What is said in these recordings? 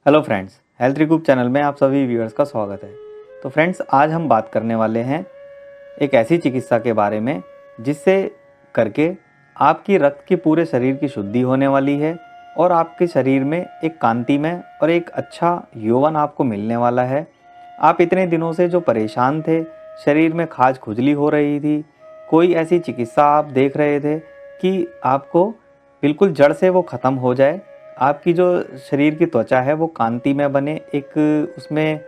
Hello friends, health recoup channel में आप सभी व्यूअर्स का स्वागत है। तो फ्रेंड्स, आज हम बात करने वाले हैं एक ऐसी चिकित्सा के बारे में जिससे करके आपकी रक्त की पूरे शरीर की शुद्धि होने वाली है और आपके शरीर में एक कांतिमय और एक अच्छा यौवन आपको मिलने वाला है। आप इतने दिनों से जो परेशान थे, शरीर में खाज खुजली हो रही थी, कोई ऐसी चिकित्सा आप देख रहे थे कि आपको बिल्कुल जड़ से वो ख़त्म हो जाए, आपकी जो शरीर की त्वचा है वो कांतिमय बने, एक उसमें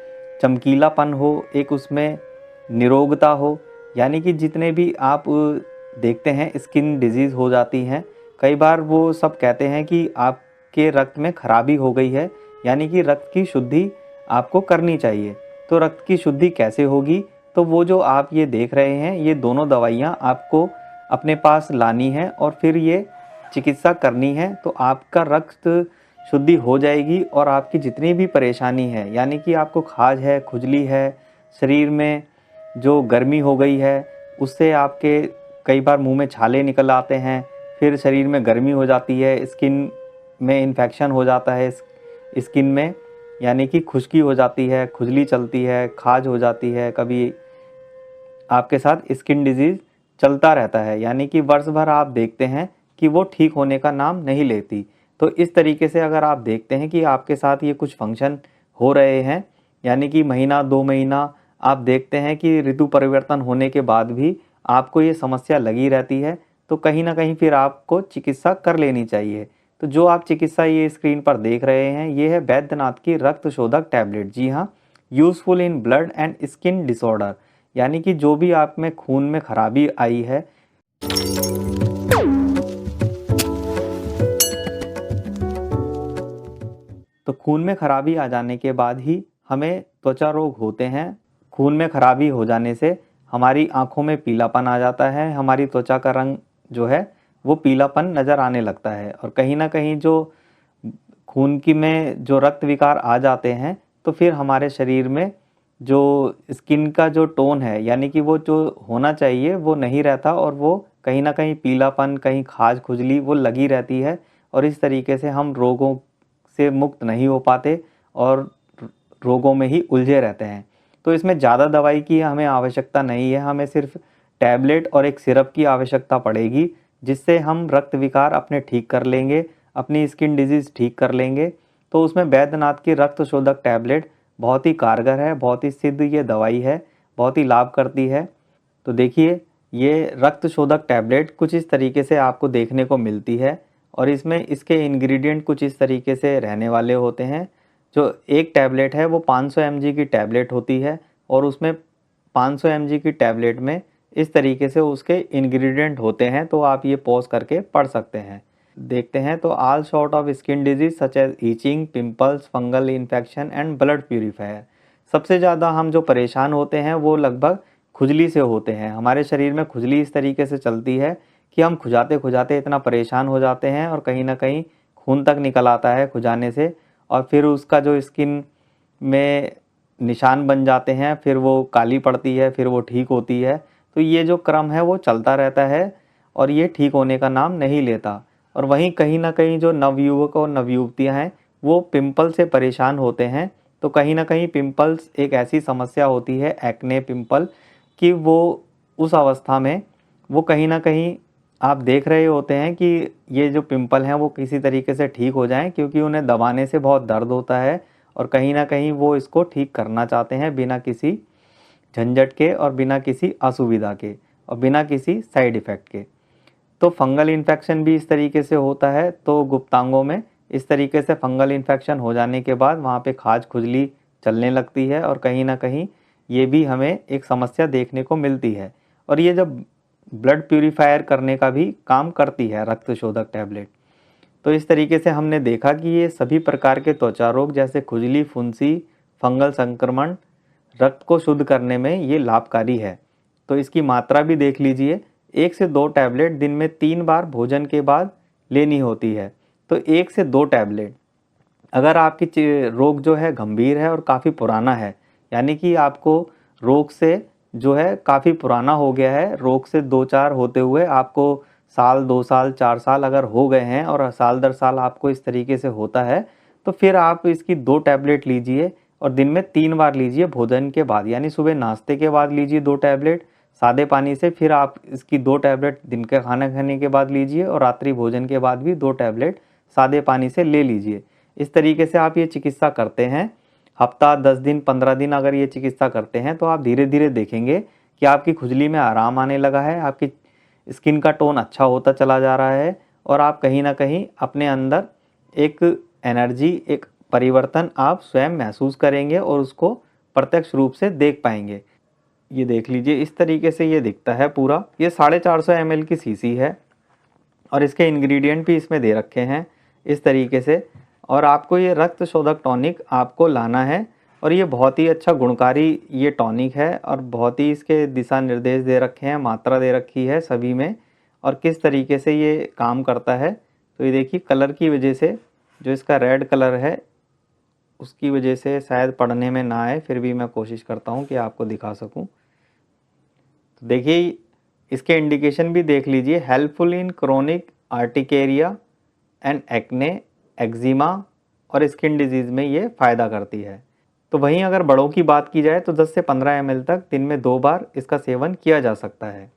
चमकीलापन हो, एक उसमें निरोगता हो। यानी कि जितने भी आप देखते हैं स्किन डिजीज़ हो जाती हैं, कई बार वो सब कहते हैं कि आपके रक्त में खराबी हो गई है, यानी कि रक्त की शुद्धि आपको करनी चाहिए। तो रक्त की शुद्धि कैसे होगी? तो वो जो आप ये देख रहे हैं, ये दोनों दवाइयाँ आपको अपने पास लानी है और फिर ये चिकित्सा करनी है, तो आपका रक्त शुद्धि हो जाएगी और आपकी जितनी भी परेशानी है, यानी कि आपको खाज है, खुजली है, शरीर में जो गर्मी हो गई है, उससे आपके कई बार मुंह में छाले निकल आते हैं, फिर शरीर में गर्मी हो जाती है, स्किन में इन्फेक्शन हो जाता है, स्किन में यानी कि खुश्की हो जाती है, खुजली चलती है, खाज हो जाती है, कभी आपके साथ स्किन डिजीज़ चलता रहता है, यानी कि वर्ष भर आप देखते हैं कि वो ठीक होने का नाम नहीं लेती। तो इस तरीके से अगर आप देखते हैं कि आपके साथ ये कुछ फंक्शन हो रहे हैं, यानी कि महीना 2 महीना आप देखते हैं कि ऋतु परिवर्तन होने के बाद भी आपको ये समस्या लगी रहती है, तो कहीं न कहीं फिर आपको चिकित्सा कर लेनी चाहिए। तो जो आप चिकित्सा ये स्क्रीन पर देख रहे हैं, ये है बैद्यनाथ की रक्त शोधक टैबलेट। जी हाँ, useful in blood and skin disorder, यानी कि जो भी आप में खून में खराबी आई है, तो खून में खराबी आ जाने के बाद ही हमें त्वचा रोग होते हैं। खून में खराबी हो जाने से हमारी आँखों में पीलापन आ जाता है, हमारी त्वचा का रंग जो है वो पीलापन नज़र आने लगता है और कहीं न कहीं जो खून की में जो रक्त विकार आ जाते हैं, तो फिर हमारे शरीर में जो स्किन का जो टोन है, यानी कि वो जो होना चाहिए वो नहीं रहता और वो कहीं न कहीं पीलापन, कहीं खाज खुजली वो लगी रहती है और इस तरीके से हम रोगों से मुक्त नहीं हो पाते और रोगों में ही उलझे रहते हैं। तो इसमें ज़्यादा दवाई की हमें आवश्यकता नहीं है, हमें सिर्फ टैबलेट और एक सिरप की आवश्यकता पड़ेगी, जिससे हम रक्त विकार अपने ठीक कर लेंगे, अपनी स्किन डिजीज़ ठीक कर लेंगे। तो उसमें बैद्यनाथ की रक्त शोधक टैबलेट बहुत ही कारगर है, बहुत ही सिद्ध ये दवाई है, बहुत ही लाभ करती है। तो देखिए, ये रक्त शोधक टैबलेट कुछ इस तरीके से आपको देखने को मिलती है और इसमें इसके इंग्रेडिएंट कुछ इस तरीके से रहने वाले होते हैं। जो एक टैबलेट है वो 500 mg की टैबलेट होती है और उसमें 500 mg की टैबलेट में इस तरीके से उसके इंग्रेडिएंट होते हैं, तो आप ये पॉज़ करके पढ़ सकते हैं। देखते हैं तो all sort of skin disease such as itching, pimples, fungal infection and blood purifier. सबसे ज़्यादा हम जो परेशान होते हैं वो लगभग खुजली से होते हैं। हमारे शरीर में खुजली इस तरीके से चलती है कि हम खुजाते खुजाते इतना परेशान हो जाते हैं और कहीं ना कहीं खून तक निकल आता है खुजाने से और फिर उसका जो स्किन में निशान बन जाते हैं, फिर वो काली पड़ती है, फिर वो ठीक होती है। तो ये जो क्रम है वो चलता रहता है और ये ठीक होने का नाम नहीं लेता। और वहीं कहीं न कहीं जो नवयुवक और नवयुवतियाँ हैं, वो पिंपल से परेशान होते हैं। तो कहीं न कहीं पिंपल्स एक ऐसी समस्या होती है, एक्ने पिंपल, कि वो उस अवस्था में वो कहीं न कहीं आप देख रहे होते हैं कि ये जो पिंपल हैं वो किसी तरीके से ठीक हो जाएँ, क्योंकि उन्हें दबाने से बहुत दर्द होता है और कहीं न कहीं वो इसको ठीक करना चाहते हैं बिना किसी झंझट के और बिना किसी असुविधा के और बिना किसी साइड इफ़ेक्ट के। तो फंगल इन्फेक्शन भी इस तरीके से होता है, तो गुप्तांगों में इस तरीके से फंगल इन्फेक्शन हो जाने के बाद वहाँ पे खाज खुजली चलने लगती है और कहीं न कहीं ये भी हमें एक समस्या देखने को मिलती है। और ये जब ब्लड प्यूरीफायर करने का भी काम करती है रक्त शोधक टैबलेट। तो इस तरीके से हमने देखा कि ये सभी प्रकार के त्वचा रोग जैसे खुजली, फुंसी, फंगल संक्रमण, रक्त को शुद्ध करने में ये लाभकारी है। तो इसकी मात्रा भी देख लीजिए, 1 से 2 टैबलेट दिन में 3 बार भोजन के बाद लेनी होती है। तो 1 से 2 टैबलेट। अगर आपकी रोग जो है गंभीर है और काफ़ी पुराना है, यानी कि आपको रोग से जो है काफ़ी पुराना हो गया है, रोग से 2-4 होते हुए आपको साल, 2 साल, 4 साल अगर हो गए हैं और साल दर साल आपको इस तरीके से होता है, तो फिर आप इसकी 2 टैबलेट लीजिए और दिन में 3 बार लीजिए भोजन के बाद, यानी सुबह नाश्ते के बाद लीजिए 2 टैबलेट सादे पानी से, फिर आप इसकी 2 टैबलेट दिन का खाना खाने के बाद लीजिए और रात्रि भोजन के बाद भी 2 टैबलेट सादे पानी से ले लीजिए। इस तरीके से आप ये चिकित्सा करते हैं, हफ्ता 10 दिन 15 दिन अगर ये चिकित्सा करते हैं तो आप धीरे धीरे देखेंगे कि आपकी खुजली में आराम आने लगा है, आपकी स्किन का टोन अच्छा होता चला जा रहा है और आप कहीं ना कहीं अपने अंदर एक एनर्जी, एक परिवर्तन आप स्वयं महसूस करेंगे और उसको प्रत्यक्ष रूप से देख पाएंगे। ये देख लीजिए, इस तरीके से ये दिखता है पूरा। ये 450 ml की शीशी है और इसके इंग्रेडिएंट भी इसमें दे रखे हैं इस तरीके से। और आपको ये रक्त शोधक टॉनिक आपको लाना है और ये बहुत ही अच्छा गुणकारी ये टॉनिक है और बहुत ही इसके दिशा निर्देश दे रखे हैं, मात्रा दे रखी है सभी में और किस तरीके से ये काम करता है। तो ये देखिए, कलर की वजह से जो इसका रेड कलर है उसकी वजह से शायद पढ़ने में ना आए, फिर भी मैं कोशिश करता हूँ कि आपको दिखा सकूँ। तो देखिए, इसके इंडिकेशन भी देख लीजिए, helpful in chronic urticaria and acne, eczema और स्किन डिजीज़ में ये फ़ायदा करती है। तो वहीं अगर बड़ों की बात की जाए तो 10 से 15 ml तक दिन में 2 बार इसका सेवन किया जा सकता है।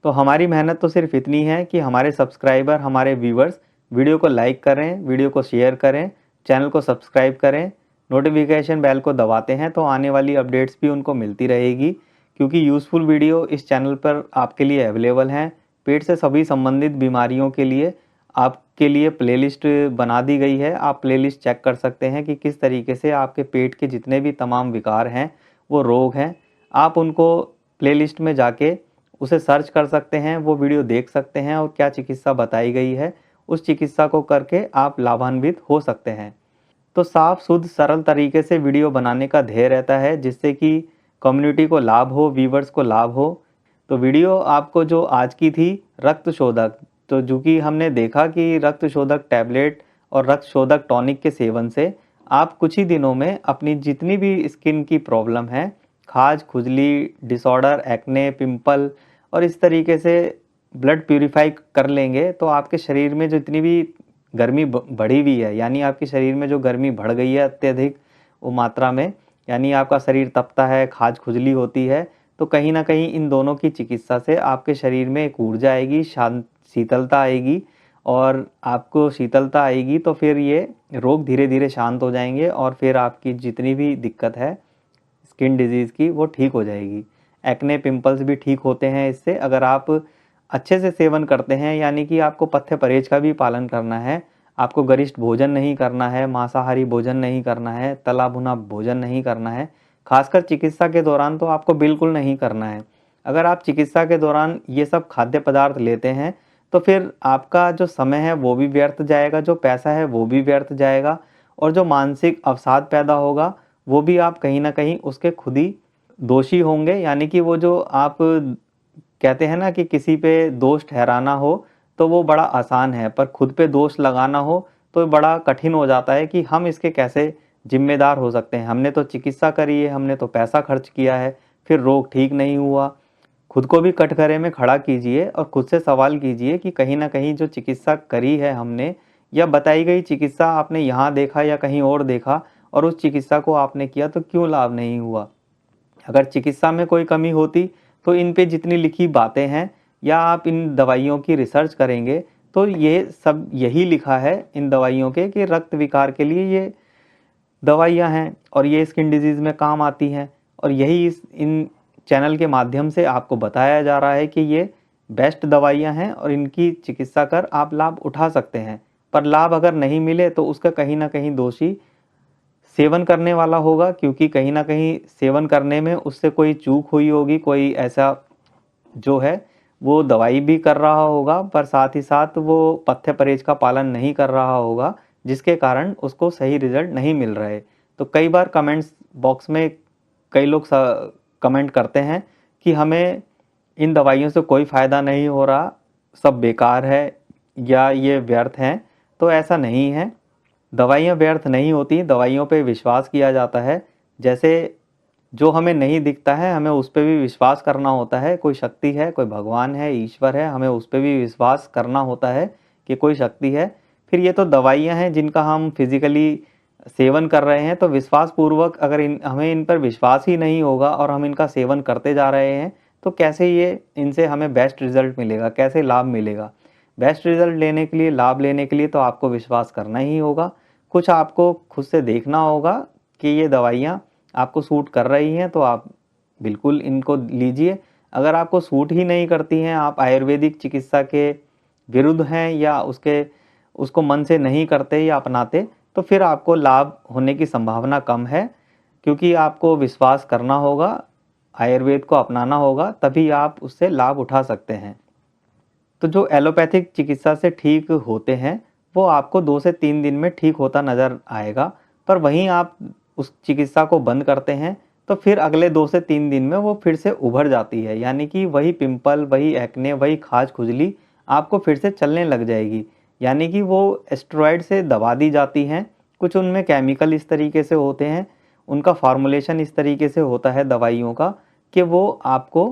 तो हमारी मेहनत तो सिर्फ इतनी है कि हमारे सब्सक्राइबर, हमारे व्यूवर्स वीडियो को लाइक करें, वीडियो को शेयर करें, चैनल को सब्सक्राइब करें, नोटिफिकेशन बेल को दबाते हैं तो आने वाली अपडेट्स भी उनको मिलती रहेगी, क्योंकि यूज़फुल वीडियो इस चैनल पर आपके लिए अवेलेबल हैं। पेट से सभी संबंधित बीमारियों के लिए आपके लिए प्लेलिस्ट बना दी गई है। आप प्लेलिस्ट चेक कर सकते हैं कि किस तरीके से आपके पेट के जितने भी तमाम विकार हैं, वो रोग हैं, आप उनको प्लेलिस्ट में जाके उसे सर्च कर सकते हैं, वो वीडियो देख सकते हैं और क्या चिकित्सा बताई गई है उस चिकित्सा को करके आप लाभान्वित हो सकते हैं। तो साफ, शुद्ध, सरल तरीके से वीडियो बनाने का ध्येय रहता है जिससे कि कम्युनिटी को लाभ हो, व्यूवर्स को लाभ हो। तो वीडियो आपको जो आज की थी रक्त शोधक, तो जो कि हमने देखा कि रक्त शोधक टैबलेट और रक्त शोधक टॉनिक के सेवन से आप कुछ ही दिनों में अपनी जितनी भी स्किन की प्रॉब्लम है, खाज, खुजली, डिसऑर्डर, एक्ने, पिंपल और इस तरीके से ब्लड प्यूरिफाई कर लेंगे तो आपके शरीर में जो इतनी भी गर्मी बढ़ी हुई है, यानी आपके शरीर में जो गर्मी बढ़ गई है अत्यधिक वो मात्रा में, यानी आपका शरीर तपता है, खाज खुजली होती है, तो कहीं ना कहीं इन दोनों की चिकित्सा से आपके शरीर में एक ऊर्जा आएगी, शांत, शीतलता आएगी और आपको शीतलता आएगी तो फिर ये रोग धीरे धीरे शांत हो जाएंगे और फिर आपकी जितनी भी दिक्कत है स्किन डिजीज़ की वो ठीक हो जाएगी। एक्ने, पिंपल्स भी ठीक होते हैं इससे, अगर आप अच्छे से सेवन करते हैं, यानी कि आपको पथ्य परहेज का भी पालन करना है, आपको गरिष्ठ भोजन नहीं करना है, मांसाहारी भोजन नहीं करना है, तला भुना भोजन नहीं करना है, खासकर चिकित्सा के दौरान तो आपको बिल्कुल नहीं करना है। अगर आप चिकित्सा के दौरान ये सब खाद्य पदार्थ लेते हैं तो फिर आपका जो समय है वो भी व्यर्थ जाएगा, जो पैसा है वो भी व्यर्थ जाएगा और जो मानसिक अवसाद पैदा होगा वो भी आप कहीं ना कहीं उसके खुद ही दोषी होंगे। यानी कि वो जो आप कहते हैं ना कि किसी पे दोष ठहराना हो तो वो बड़ा आसान है, पर खुद पे दोष लगाना हो तो बड़ा कठिन हो जाता है कि हम इसके कैसे जिम्मेदार हो सकते हैं। हमने तो चिकित्सा करी है, हमने तो पैसा खर्च किया है, फिर रोग ठीक नहीं हुआ। खुद को भी कटघरे में खड़ा कीजिए और खुद से सवाल कीजिए कि कहीं ना कहीं जो चिकित्सा करी है हमने या बताई गई चिकित्सा आपने यहाँ देखा या कहीं और देखा और उस चिकित्सा को आपने किया तो क्यों लाभ नहीं हुआ। अगर चिकित्सा में कोई कमी होती तो इन पे जितनी लिखी बातें हैं या आप इन दवाइयों की रिसर्च करेंगे तो ये सब यही लिखा है इन दवाइयों के कि रक्त विकार के लिए ये दवाइयाँ हैं और ये स्किन डिजीज़ में काम आती हैं और यही इन चैनल के माध्यम से आपको बताया जा रहा है कि ये बेस्ट दवाइयाँ हैं और इनकी चिकित्सा कर आप लाभ उठा सकते हैं। पर लाभ अगर नहीं मिले तो उसका कहीं ना कहीं दोषी सेवन करने वाला होगा, क्योंकि कहीं ना कहीं सेवन करने में उससे कोई चूक हुई होगी, कोई ऐसा जो है वो दवाई भी कर रहा होगा पर साथ ही साथ वो पथ्य परहेज का पालन नहीं कर रहा होगा, जिसके कारण उसको सही रिजल्ट नहीं मिल रहे। तो कई बार कमेंट्स बॉक्स में कई लोग कमेंट करते हैं कि हमें इन दवाइयों से कोई फ़ायदा नहीं हो रहा, सब बेकार है या ये व्यर्थ हैं। तो ऐसा नहीं है, दवाइयाँ व्यर्थ नहीं होती, दवाइयों पे विश्वास किया जाता है। जैसे जो हमें नहीं दिखता है हमें उस पे भी विश्वास करना होता है, कोई शक्ति है, कोई भगवान है, ईश्वर है, हमें उस पे भी विश्वास करना होता है कि कोई शक्ति है। फिर ये तो दवाइयाँ हैं जिनका हम फिज़िकली सेवन कर रहे हैं तो विश्वासपूर्वक अगर हमें इन पर विश्वास ही नहीं होगा और हम इनका सेवन करते जा रहे हैं तो कैसे ये इनसे हमें बेस्ट रिज़ल्ट मिलेगा, कैसे लाभ मिलेगा। बेस्ट रिज़ल्ट लेने के लिए, लाभ लेने के लिए तो आपको विश्वास करना ही होगा। कुछ आपको खुद से देखना होगा कि ये दवाइयाँ आपको सूट कर रही हैं तो आप बिल्कुल इनको लीजिए। अगर आपको सूट ही नहीं करती हैं, आप आयुर्वेदिक चिकित्सा के विरुद्ध हैं या उसको मन से नहीं करते या अपनाते, तो फिर आपको लाभ होने की संभावना कम है, क्योंकि आपको विश्वास करना होगा, आयुर्वेद को अपनाना होगा, तभी आप उससे लाभ उठा सकते हैं। तो जो एलोपैथिक चिकित्सा से ठीक होते हैं वो आपको 2 से 3 दिन में ठीक होता नज़र आएगा, पर वहीं आप उस चिकित्सा को बंद करते हैं तो फिर अगले 2 से 3 दिन में वो फिर से उभर जाती है, यानी कि वही पिंपल, वही एक्ने, वही खाज खुजली आपको फिर से चलने लग जाएगी। यानी कि वो स्टेरॉइड से दबा दी जाती हैं। कुछ उनमें केमिकल इस तरीके से होते हैं, उनका फॉर्मुलेशन इस तरीके से होता है दवाइयों का कि वो आपको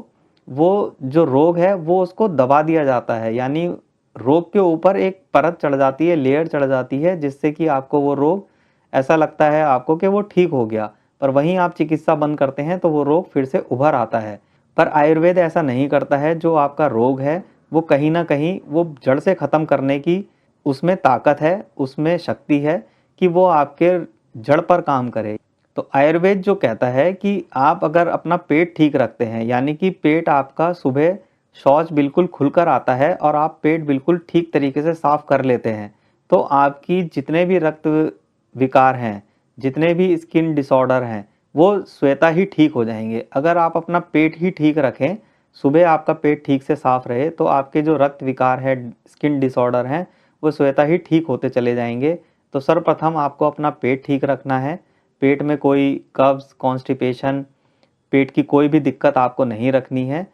वो जो रोग है वो उसको दबा दिया जाता है, यानी रोग के ऊपर एक परत चढ़ जाती है, लेयर चढ़ जाती है, जिससे कि आपको वो रोग ऐसा लगता है आपको कि वो ठीक हो गया, पर वहीं आप चिकित्सा बंद करते हैं तो वो रोग फिर से उभर आता है। पर आयुर्वेद ऐसा नहीं करता है। जो आपका रोग है वो कहीं न कहीं वो जड़ से ख़त्म करने की उसमें ताकत है, उसमें शक्ति है कि वो आपके जड़ पर काम करे। तो आयुर्वेद जो कहता है कि आप अगर अपना पेट ठीक रखते हैं, यानी कि पेट आपका सुबह शौच बिल्कुल खुलकर आता है और आप पेट बिल्कुल ठीक तरीके से साफ कर लेते हैं, तो आपकी जितने भी रक्त विकार हैं, जितने भी स्किन डिसऑर्डर हैं, वो स्वतः ही ठीक हो जाएँगे। अगर आप अपना पेट ही ठीक रखें, सुबह आपका पेट ठीक से साफ रहे, तो आपके जो रक्त विकार है, स्किन डिसऑर्डर हैं, वो स्वतः ही ठीक होते चले जाएँगे। तो सर्वप्रथम आपको अपना पेट ठीक रखना है। पेट में कोई कब्ज़, कॉन्स्टिपेशन, पेट की कोई भी दिक्कत आपको नहीं रखनी है।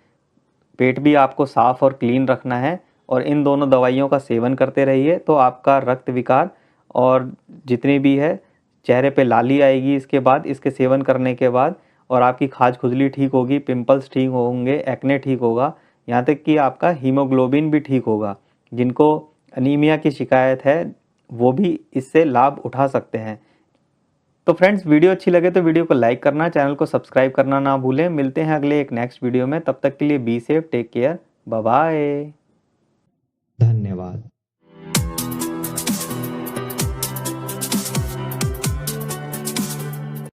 पेट भी आपको साफ़ और क्लीन रखना है और इन दोनों दवाइयों का सेवन करते रहिए, तो आपका रक्त विकार और जितनी भी है, चेहरे पे लाली आएगी इसके बाद, इसके सेवन करने के बाद, और आपकी खाज खुजली ठीक होगी, पिंपल्स ठीक होंगे, एक्ने ठीक होगा, यहाँ तक कि आपका हीमोग्लोबिन भी ठीक होगा। जिनको अनीमिया की शिकायत है, वो भी इससे लाभ उठा सकते हैं। तो फ्रेंड्स, वीडियो अच्छी लगे तो वीडियो को लाइक करना, चैनल को सब्सक्राइब करना ना भूलें। मिलते हैं अगले एक नेक्स्ट वीडियो में, तब तक के लिए be safe, take care, bye bye. धन्यवाद।